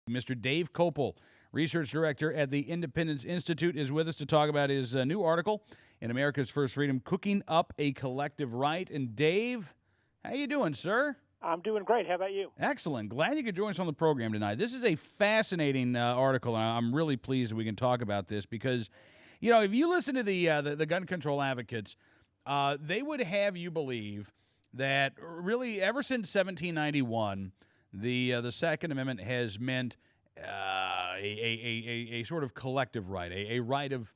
Mr. Dave Kopel, research director at the Independence Institute, is with us to talk about his new article in America's First Freedom, Cooking Up a Collective Right. And Dave, how you doing, sir? I'm doing great. How about you? Excellent. Glad you could join us on the program tonight. This is a fascinating article, and I'm really pleased that we can talk about this because, you know, if you listen to the gun control advocates, they would have you believe that really ever since 1791, the Second Amendment has meant a sort of collective right, a right of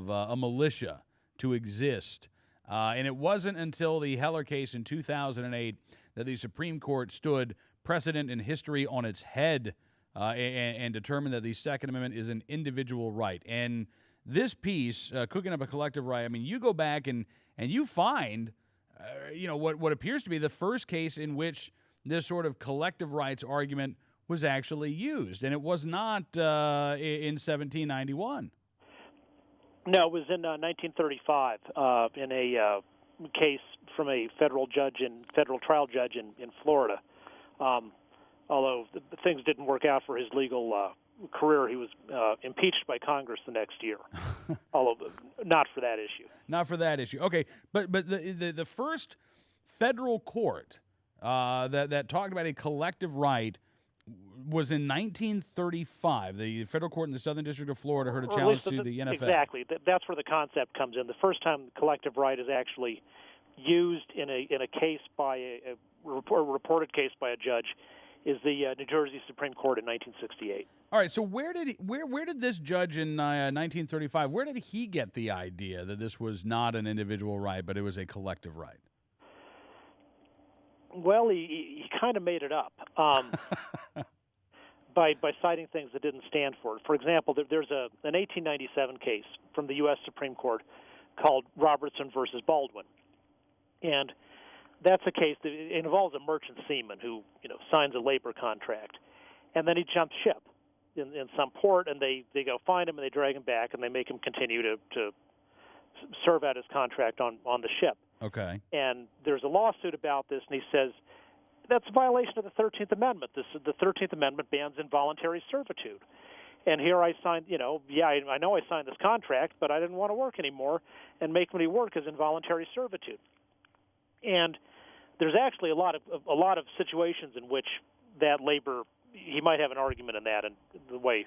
a militia to exist. And it wasn't until the Heller case in 2008 that the Supreme Court stood precedent in history on its head and determined that the Second Amendment is an individual right. And this piece, Cooking Up a Collective Right, I mean, you go back and you find, what appears to be the first case in which this sort of collective rights argument was actually used. And it was not in 1791. No, it was in 1935 in a case from a federal trial judge in Florida. Although things didn't work out for his legal career, he was impeached by Congress the next year. Although not for that issue. Not for that issue. Okay, but the first federal court that talked about a collective right was in 1935. The federal court in the Southern District of Florida heard a challenge to the NFL. Exactly. That's where the concept comes in. The first time the collective right is actually used in a case by a reported case by a judge is the New Jersey Supreme Court in 1968. All right. So where did this judge in 1935? Where did he get the idea that this was not an individual right, but it was a collective right? Well, he kind of made it up by citing things that didn't stand for it. For example, there's an 1897 case from the U.S. Supreme Court called Robertson versus Baldwin, and that's a case that involves a merchant seaman who signs a labor contract, and then he jumps ship in some port, and they go find him and they drag him back and they make him continue to serve out his contract on the ship. Okay. And there's a lawsuit about this, and he says, that's a violation of the 13th Amendment. The 13th Amendment bans involuntary servitude. And here I signed, I know I signed this contract, but I didn't want to work anymore, and making me work is involuntary servitude. And there's actually a lot of situations in which that labor, he might have an argument in that and the way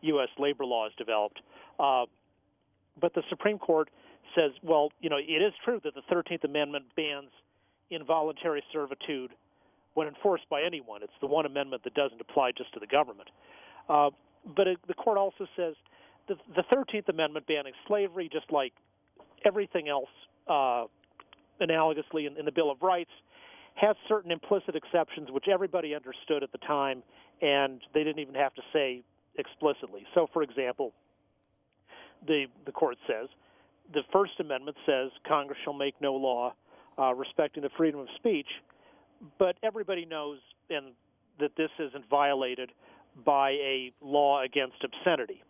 U.S. labor law is developed. But the Supreme Court says, well, it is true that the 13th Amendment bans involuntary servitude when enforced by anyone. It's the one amendment that doesn't apply just to the government. But the court also says the 13th Amendment banning slavery, just like everything else analogously in the Bill of Rights, has certain implicit exceptions which everybody understood at the time, and they didn't even have to say explicitly. So, for example, the court says, the First Amendment says Congress shall make no law respecting the freedom of speech, but everybody knows that this isn't violated by a law against obscenity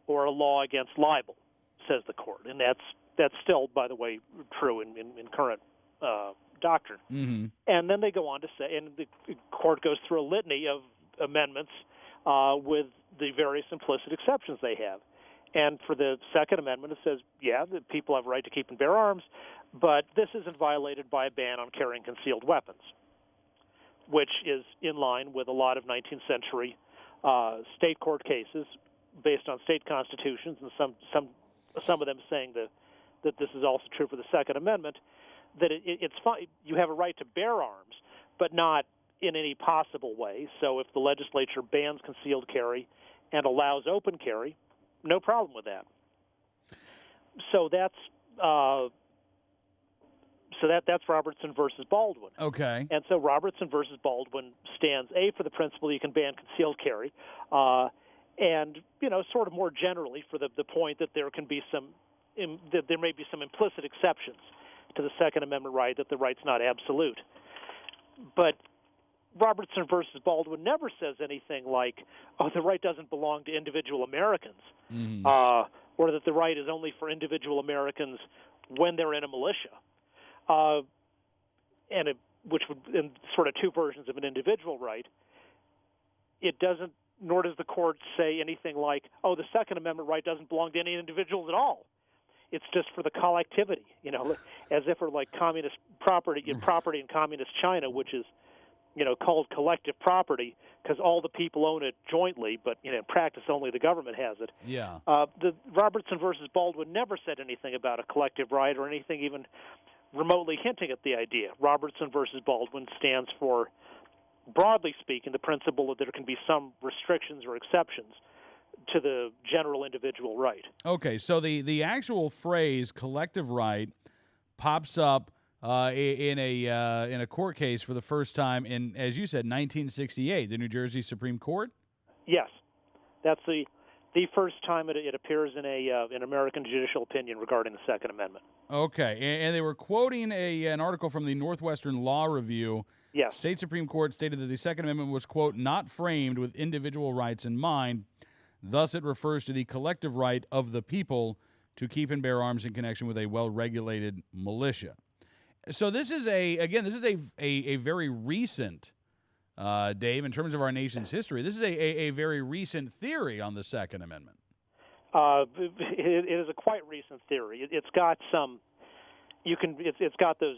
or a law against libel, says the court. And that's still, by the way, true in current doctrine. Mm-hmm. And then they go on to say, and the court goes through a litany of amendments with the various implicit exceptions they have. And for the Second Amendment, it says, that people have a right to keep and bear arms, but this isn't violated by a ban on carrying concealed weapons, which is in line with a lot of 19th century state court cases based on state constitutions, and some of them saying that this is also true for the Second Amendment, that it's fine. You have a right to bear arms, but not in any possible way. So if the legislature bans concealed carry and allows open carry, no problem with that. So that's Robertson versus Baldwin. Okay. And so Robertson versus Baldwin stands for the principle you can ban concealed carry, and sort of more generally for the point that there can be that there may be some implicit exceptions to the Second Amendment right, that the right's not absolute. But Robertson versus Baldwin never says anything like, the right doesn't belong to individual Americans, Mm-hmm. Or that the right is only for individual Americans when they're in a militia, which would, in sort of two versions of an individual right. It doesn't nor does the court say anything like, "Oh, the Second Amendment right doesn't belong to any individuals at all. It's just for the collectivity." As if we're like communist property in communist China, which is called collective property because all the people own it jointly, but in practice only the government has it. Yeah. The Robertson versus Baldwin never said anything about a collective right or anything even remotely hinting at the idea. Robertson versus Baldwin stands for, broadly speaking, the principle that there can be some restrictions or exceptions to the general individual right. Okay, so the actual phrase collective right pops up in a court case for the first time in, as you said, 1968, the New Jersey Supreme Court? Yes. That's the first time it appears in an American judicial opinion regarding the Second Amendment. Okay, and they were quoting an article from the Northwestern Law Review. Yes. State Supreme Court stated that the Second Amendment was, quote, not framed with individual rights in mind. Thus, it refers to the collective right of the people to keep and bear arms in connection with a well-regulated militia. So this is a very recent, Dave, in terms of our nation's history. This is a very recent theory on the Second Amendment. It is a quite recent theory. It's got some. It's got those.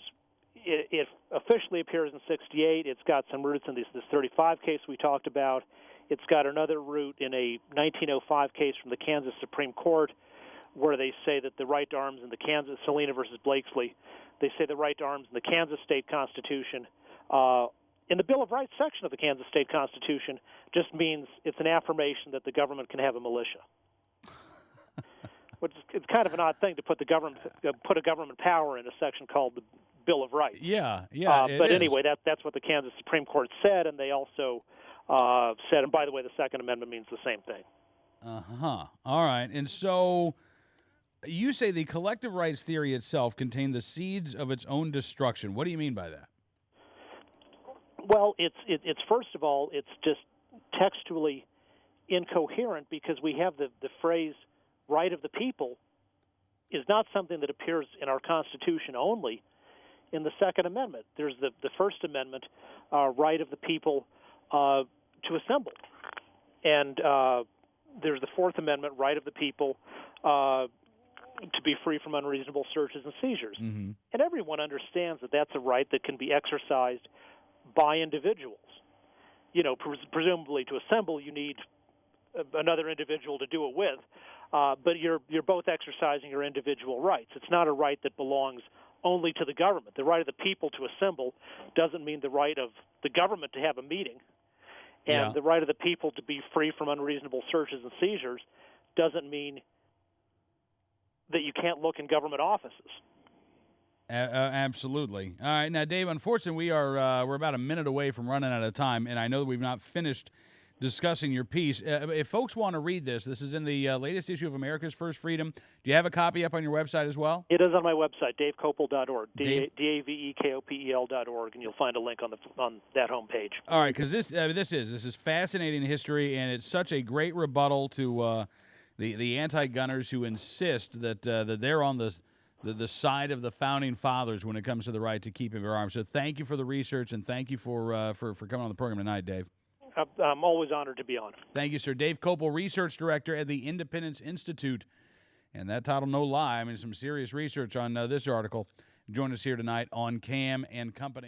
It officially appears in '68. It's got some roots in this 35 case we talked about. It's got another root in a 1905 case from the Kansas Supreme Court, where they say that the right to arms in the Kansas, Salina versus Blakesley, they say the right to arms in the Kansas State Constitution, in the Bill of Rights section of the Kansas State Constitution, just means it's an affirmation that the government can have a militia. Which it's kind of an odd thing to put a government power in a section called the Bill of Rights. Yeah. But anyway, that's what the Kansas Supreme Court said, and they also said, and by the way, the Second Amendment means the same thing. All right, and so you say the collective rights theory itself contained the seeds of its own destruction. What do you mean by that? Well, it's first of all, it's just textually incoherent because we have the phrase right of the people is not something that appears in our Constitution only. In the Second Amendment, there's the First Amendment, right of the people to assemble. And there's the Fourth Amendment, right of the people to be free from unreasonable searches and seizures. Mm-hmm. And everyone understands that that's a right that can be exercised by individuals. Presumably to assemble, you need another individual to do it with, but you're both exercising your individual rights. It's not a right that belongs only to the government. The right of the people to assemble doesn't mean the right of the government to have a meeting. And the right of the people to be free from unreasonable searches and seizures doesn't mean that you can't look in government offices. Absolutely. All right, now, Dave, unfortunately, we're about a minute away from running out of time, and I know that we've not finished discussing your piece. If folks want to read this is in the latest issue of America's First Freedom. Do you have a copy up on your website as well? It is on my website, davekopel.org, davekopel.org, and you'll find a link on that homepage. All right, because this is fascinating history, and it's such a great rebuttal to the anti-gunners who insist that they're on the side of the founding fathers when it comes to the right to keep and bear arms. So thank you for the research, and thank you for coming on the program tonight, Dave. I'm always honored to be on. Thank you, sir. Dave Kopel, Research Director at the Independence Institute. And that title, no lie, I mean, some serious research on this article. Join us here tonight on Cam and Company.